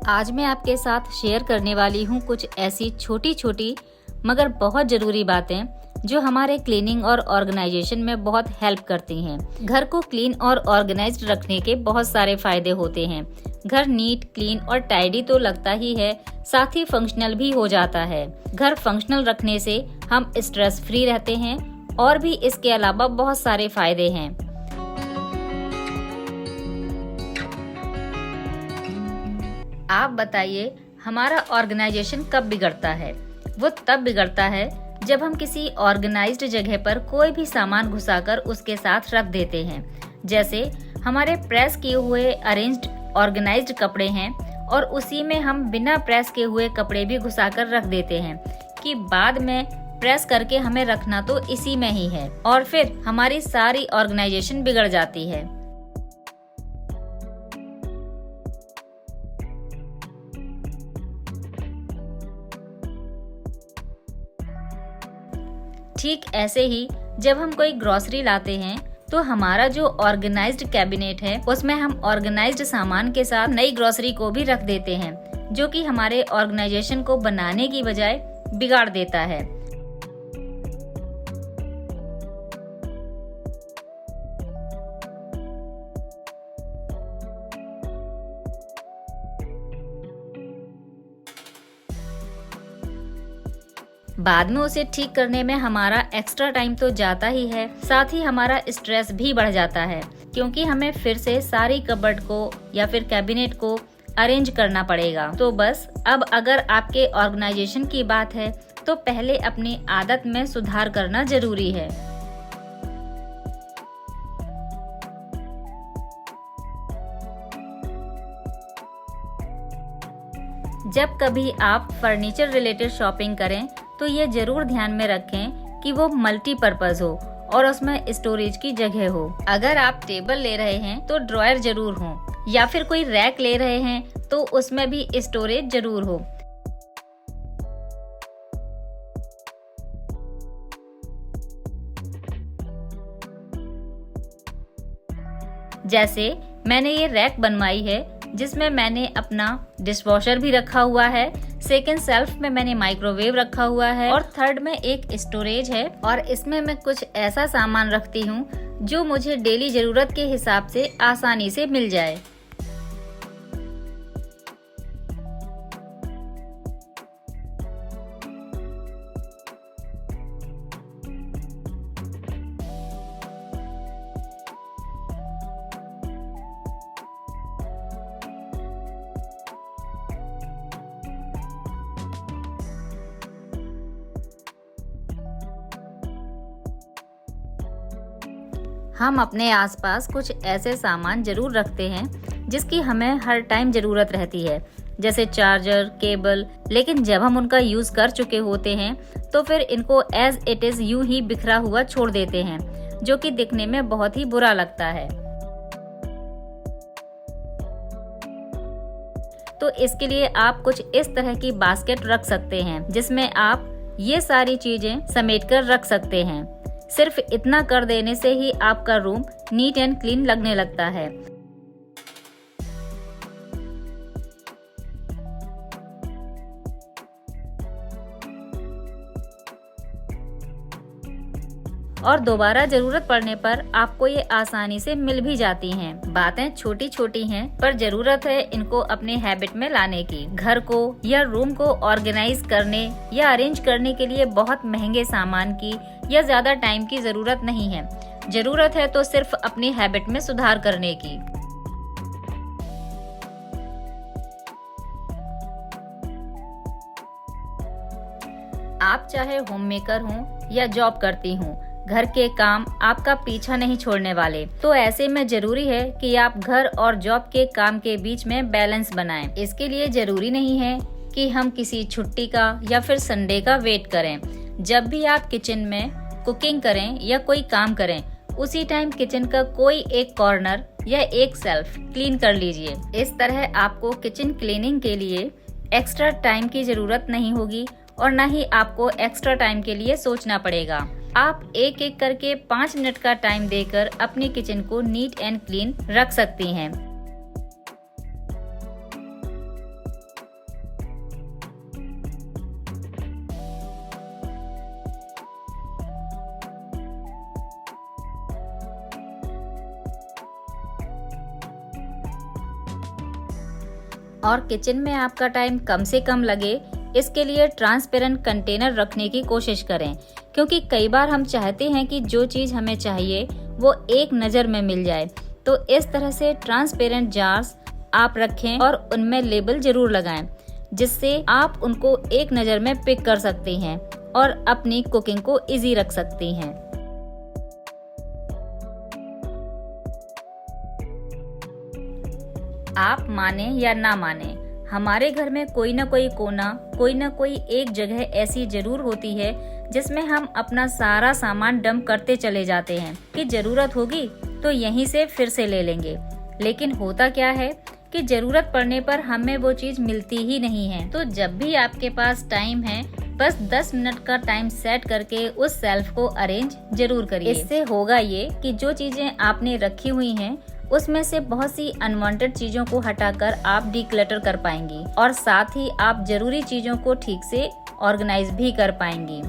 आज मैं आपके साथ शेयर करने वाली हूँ कुछ ऐसी छोटी छोटी मगर बहुत ज़रूरी बातें जो हमारे क्लीनिंग और ऑर्गेनाइजेशन में बहुत हेल्प करती हैं। घर को क्लीन और ऑर्गेनाइज्ड रखने के बहुत सारे फायदे होते हैं। घर नीट, क्लीन और टाइडी तो लगता ही है, साथ ही फंक्शनल भी हो जाता है। घर फंक्शनल रखने से हम स्ट्रेस फ्री रहते हैं और भी इसके अलावा बहुत सारे फायदे हैं। आप बताइए, हमारा ऑर्गेनाइजेशन कब बिगड़ता है? वो तब बिगड़ता है जब हम किसी ऑर्गेनाइज्ड जगह पर कोई भी सामान घुसाकर उसके साथ रख देते हैं। जैसे हमारे प्रेस किए हुए अरेंज्ड ऑर्गेनाइज्ड कपड़े हैं और उसी में हम बिना प्रेस किए हुए कपड़े भी घुसाकर रख देते हैं कि बाद में प्रेस करके हमें रखना तो इसी में ही है, और फिर हमारी सारी ऑर्गेनाइजेशन बिगड़ जाती है। ठीक ऐसे ही जब हम कोई ग्रोसरी लाते हैं तो हमारा जो ऑर्गेनाइज्ड कैबिनेट है उसमें हम ऑर्गेनाइज्ड सामान के साथ नई ग्रोसरी को भी रख देते हैं, जो कि हमारे ऑर्गेनाइजेशन को बनाने की बजाय बिगाड़ देता है। बाद में उसे ठीक करने में हमारा एक्स्ट्रा टाइम तो जाता ही है, साथ ही हमारा स्ट्रेस भी बढ़ जाता है, क्योंकि हमें फिर से सारी कबर्ड को या फिर कैबिनेट को अरेंज करना पड़ेगा। तो बस अब अगर आपके ऑर्गेनाइजेशन की बात है तो पहले अपनी आदत में सुधार करना जरूरी है। जब कभी आप फर्नीचर रिलेटेड शॉपिंग करें तो ये जरूर ध्यान में रखें कि वो मल्टीपर्पज हो और उसमें स्टोरेज की जगह हो। अगर आप टेबल ले रहे हैं तो ड्रॉयर जरूर हो, या फिर कोई रैक ले रहे हैं तो उसमें भी स्टोरेज जरूर हो। जैसे मैंने ये रैक बनवाई है जिसमें मैंने अपना डिशवॉशर भी रखा हुआ है, सेकंड सेल्फ में मैंने माइक्रोवेव रखा हुआ है और थर्ड में एक स्टोरेज है, और इसमें मैं कुछ ऐसा सामान रखती हूँ जो मुझे डेली जरूरत के हिसाब से आसानी से मिल जाए। हम अपने आसपास कुछ ऐसे सामान जरूर रखते हैं जिसकी हमें हर टाइम जरूरत रहती है, जैसे चार्जर, केबल, लेकिन जब हम उनका यूज कर चुके होते हैं तो फिर इनको एज इट इज यूं ही बिखरा हुआ छोड़ देते हैं, जो कि दिखने में बहुत ही बुरा लगता है। तो इसके लिए आप कुछ इस तरह की बास्केट रख सकते हैं जिसमें आप ये सारी चीजें समेट कर रख सकते हैं। सिर्फ इतना कर देने से ही आपका रूम नीट एंड क्लीन लगने लगता है। और दोबारा जरूरत पड़ने पर आपको ये आसानी से मिल भी जाती हैं। बातें छोटी छोटी हैं पर जरूरत है इनको अपने हैबिट में लाने की। घर को या रूम को ऑर्गेनाइज करने या अरेंज करने के लिए बहुत महंगे सामान की या ज्यादा टाइम की जरूरत नहीं है। जरूरत है तो सिर्फ अपनी हैबिट में सुधार करने की। आप चाहे होम मेकर हों या जॉब करती हों, घर के काम आपका पीछा नहीं छोड़ने वाले। तो ऐसे में जरूरी है कि आप घर और जॉब के काम के बीच में बैलेंस बनाएं। इसके लिए जरूरी नहीं है कि हम किसी छुट्टी का या फिर संडे का वेट करें। जब भी आप किचन में कुकिंग करें या कोई काम करें, उसी टाइम किचन का कोई एक कॉर्नर या एक शेल्फ क्लीन कर लीजिए। इस तरह आपको किचन क्लीनिंग के लिए एक्स्ट्रा टाइम की जरूरत नहीं होगी और न ही आपको एक्स्ट्रा टाइम के लिए सोचना पड़ेगा। आप एक एक करके 5 मिनट का टाइम देकर अपनी किचन को नीट एंड क्लीन रख सकती हैं। और किचन में आपका टाइम कम से कम लगे, इसके लिए ट्रांसपेरेंट कंटेनर रखने की कोशिश करें, क्योंकि कई बार हम चाहते हैं कि जो चीज़ हमें चाहिए वो एक नज़र में मिल जाए। तो इस तरह से ट्रांसपेरेंट जार्स आप रखें और उनमें लेबल जरूर लगाएं, जिससे आप उनको एक नज़र में पिक कर सकते हैं और अपनी कुकिंग को इजी रख सकती हैं। आप माने या ना माने, हमारे घर में कोई ना कोई कोना, कोई ना कोई एक जगह ऐसी जरूर होती है जिसमें हम अपना सारा सामान डंप करते चले जाते हैं कि जरूरत होगी तो यहीं से फिर से ले लेंगे। लेकिन होता क्या है कि जरूरत पड़ने पर हमें वो चीज मिलती ही नहीं है। तो जब भी आपके पास टाइम है, बस 10 मिनट का टाइम सेट करके उस सेल्फ को अरेंज जरूर करिए। इससे होगा ये कि जो चीजें आपने रखी हुई हैं उसमें से बहुत सी अनवांटेड चीजों को हटाकर आप डिक्लटर कर पाएंगी और साथ ही आप जरूरी चीजों को ठीक से ऑर्गेनाइज भी कर पाएंगी।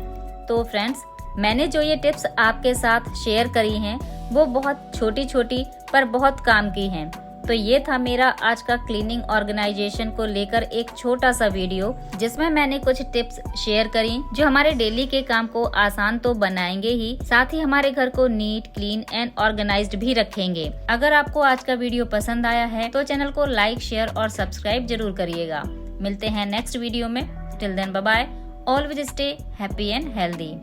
तो फ्रेंड्स, मैंने जो ये टिप्स आपके साथ शेयर करी हैं वो बहुत छोटी छोटी पर बहुत काम की हैं। तो ये था मेरा आज का क्लीनिंग ऑर्गेनाइजेशन को लेकर एक छोटा सा वीडियो, जिसमें मैंने कुछ टिप्स शेयर करी जो हमारे डेली के काम को आसान तो बनाएंगे ही, साथ ही हमारे घर को नीट, क्लीन एंड ऑर्गेनाइज्ड भी रखेंगे। अगर आपको आज का वीडियो पसंद आया है तो चैनल को लाइक, शेयर और सब्सक्राइब जरूर करिएगा। मिलते हैं नेक्स्ट वीडियो में। Till then bye bye, always stay happy and healthy.